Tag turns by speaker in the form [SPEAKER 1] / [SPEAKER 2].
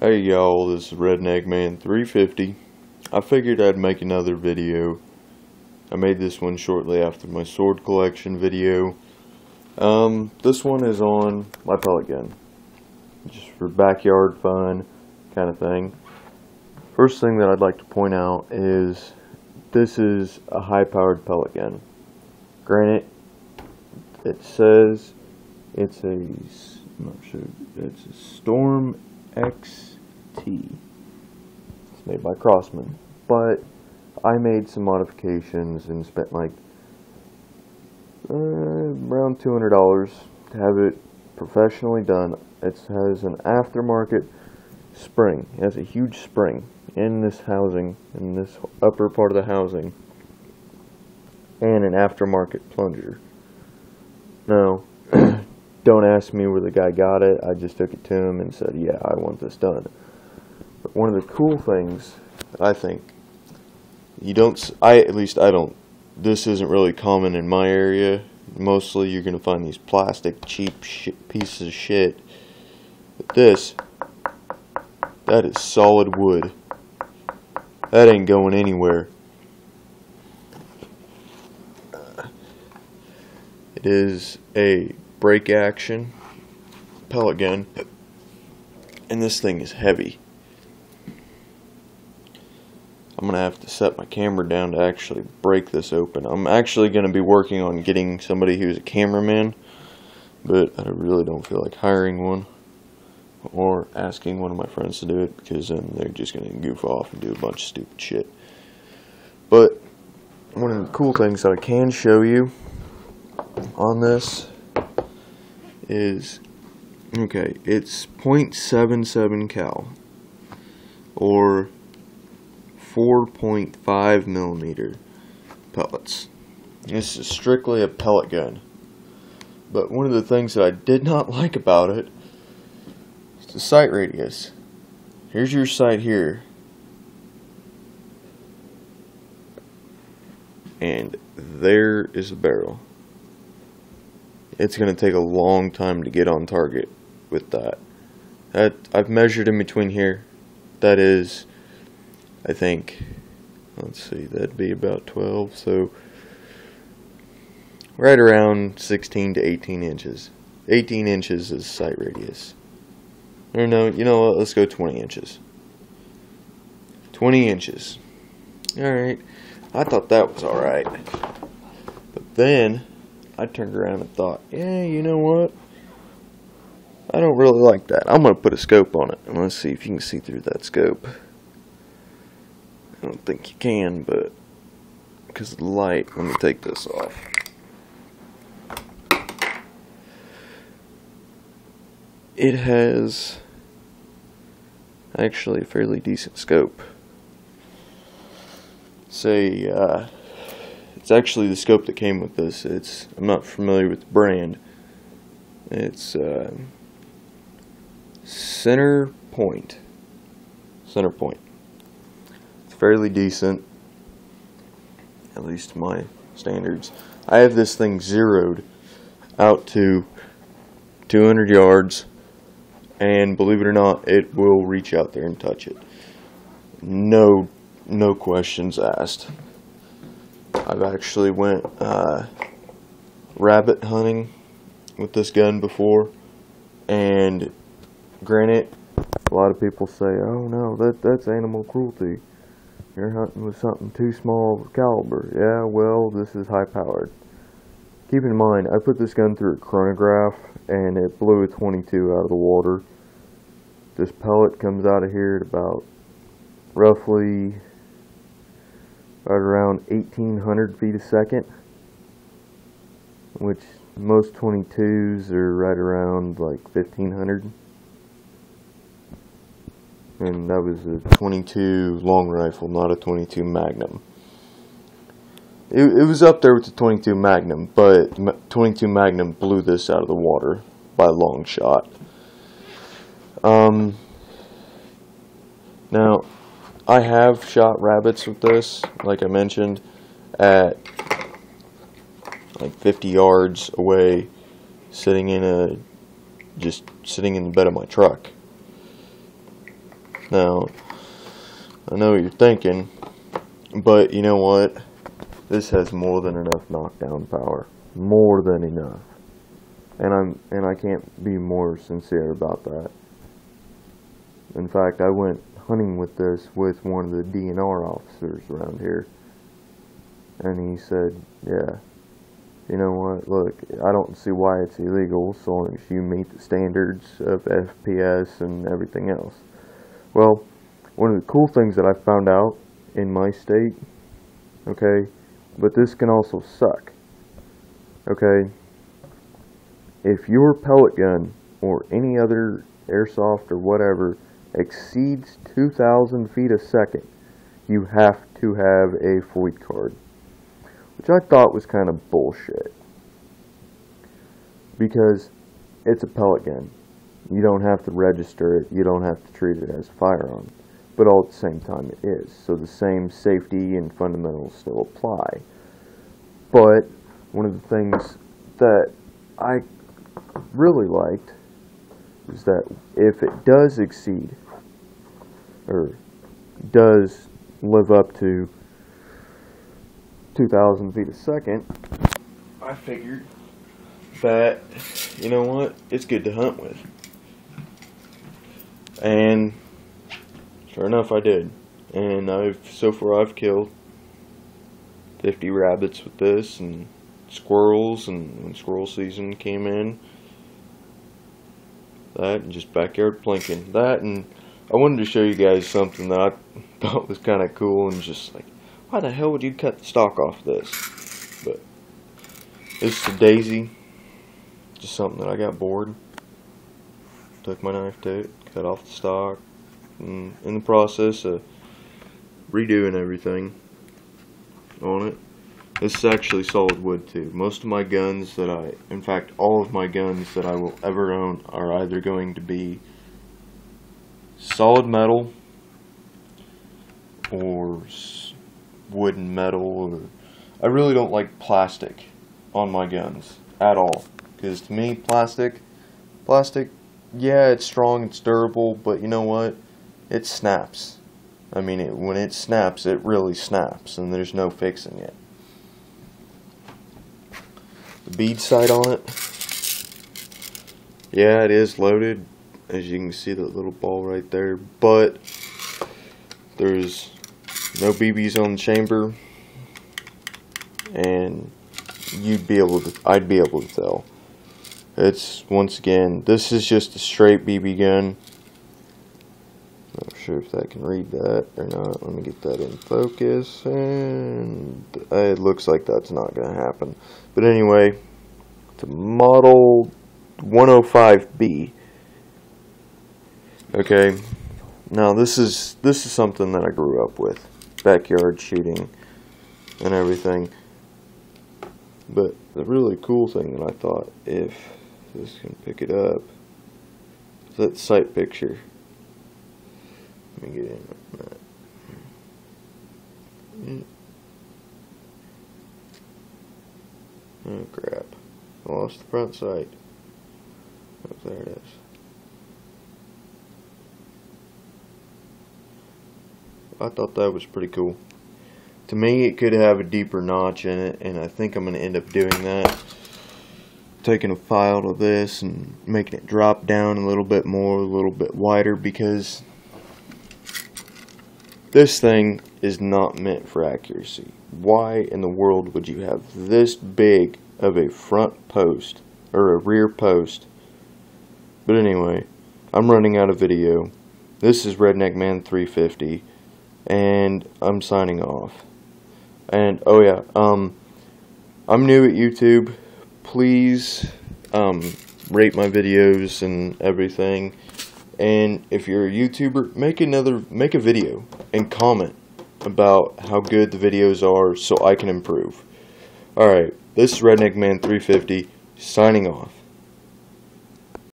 [SPEAKER 1] Hey y'all, this is Redneck Man 350. I figured I'd make another video. I made this one shortly after my sword collection video. This one is on my pellet gun. Just for backyard fun kind of thing. First thing that I'd like to point out is this is a high-powered pellet gun. Granted, it says it's I'm not sure, it's a Storm XT. It's made by Crosman, but I made some modifications and spent like around $200 to have it professionally done. It has an aftermarket spring. It has a huge spring in this housing, in this upper part of the housing, and an aftermarket plunger. Now, don't ask me where the guy got it. I just took it to him and said, yeah, I want this done. But one of the cool things, I think, at least I don't, this isn't really common in my area. Mostly you're going to find these plastic, cheap pieces of shit. But this, that is solid wood. That ain't going anywhere. It is a break action pellet gun, and this thing is heavy. I'm gonna have to set my camera down to actually break this open. I'm actually gonna be working on getting somebody who's a cameraman, but I really don't feel like hiring one or asking one of my friends to do it, because then they're just gonna goof off and do a bunch of stupid shit. But one of the cool things that I can show you on this is, okay, it's .77 cal or 4.5 millimeter pellets. This is strictly a pellet gun. But one of the things that I did not like about it is the sight radius. Here's your sight here, and there is the barrel. It's going to take a long time to get on target with that. I've measured in between here. That is, I think, let's see, that'd be about 12, so right around 16 to 18 inches. 18 inches is sight radius. Or no, you know what, let's go 20 inches. 20 inches. Alright, I thought that was alright. But then I turned around and thought, yeah, you know what? I don't really like that. I'm going to put a scope on it, and let's see if you can see through that scope. I don't think you can, but because of the light, let me take this off. It has actually a fairly decent scope. It's actually the scope that came with this. I'm not familiar with the brand. It's Center Point. It's fairly decent, at least to my standards. I have this thing zeroed out to 200 yards, and believe it or not, it will reach out there and touch it. No questions asked. I've actually went rabbit hunting with this gun before, and granted, a lot of people say, oh no, that's animal cruelty. You're hunting with something too small of a caliber. Yeah, well, this is high powered. Keep in mind, I put this gun through a chronograph and it blew a 22 out of the water. This pellet comes out of here at about roughly right around 1,800 feet a second, which most 22s are right around like 1,500. And that was a 22 long rifle, not a 22 Magnum. It was up there with the 22 Magnum, but 22 Magnum blew this out of the water by a long shot. Now, I have shot rabbits with this, like I mentioned, at like 50 yards away, sitting in the bed of my truck. Now, I know what you're thinking, but you know what? This has more than enough knockdown power. More than enough. And I can't be more sincere about that. In fact, I went hunting with this with one of the DNR officers around here. And he said, yeah, you know what, look, I don't see why it's illegal so long as you meet the standards of FPS and everything else. Well, one of the cool things that I found out in my state, okay, but this can also suck, okay, if your pellet gun or any other airsoft or whatever exceeds 2,000 feet a second, you have to have a FOID card, which I thought was kind of bullshit, because it's a pellet gun. You don't have to register it, you don't have to treat it as a firearm, but all at the same time it is, so the same safety and fundamentals still apply. But one of the things that I really liked is that if it does exceed, or does live up to 2,000 feet a second, I figured that, you know what, it's good to hunt with. And sure enough, I did. And so far I've killed 50 rabbits with this, and squirrels, and when squirrel season came in, that, and just backyard plinking. That, and I wanted to show you guys something that I thought was kind of cool, and just like, why the hell would you cut the stock off this? But this is a daisy, just something that I got bored, took my knife to it, cut off the stock, and in the process of redoing everything on it. This is actually solid wood too. Most of my guns that in fact all of my guns that I will ever own are either going to be solid metal or wood and metal, or I really don't like plastic on my guns at all, because to me plastic, yeah, it's strong, it's durable, but you know what, it snaps. I mean, when it snaps, it really snaps, and there's no fixing it. The bead sight on it, yeah, it is loaded, as you can see that little ball right there, but there's no BBs on the chamber, and I'd be able to tell. It's, once again, this is just a straight BB gun. Not sure if I can read that or not. Let me get that in focus, and it looks like that's not going to happen. But anyway, it's a model 105B. Okay, now this is something that I grew up with, backyard shooting and everything. But the really cool thing that I thought, if this can pick it up, is that sight picture. Let me get in on that. Oh crap, I lost the front sight. Oh, there it is. I thought that was pretty cool. To me, it could have a deeper notch in it, and I think I'm going to end up doing that. Taking a file of this and making it drop down a little bit more, a little bit wider, because this thing is not meant for accuracy. Why in the world would you have this big of a front post, or a rear post? But anyway, I'm running out of video. This is Redneck Man 350, and I'm signing off. And oh yeah, I'm new at YouTube. Please rate my videos and everything. And if you're a YouTuber, make a video and comment about how good the videos are so I can improve. Alright, this is Redneck Man 350 signing off.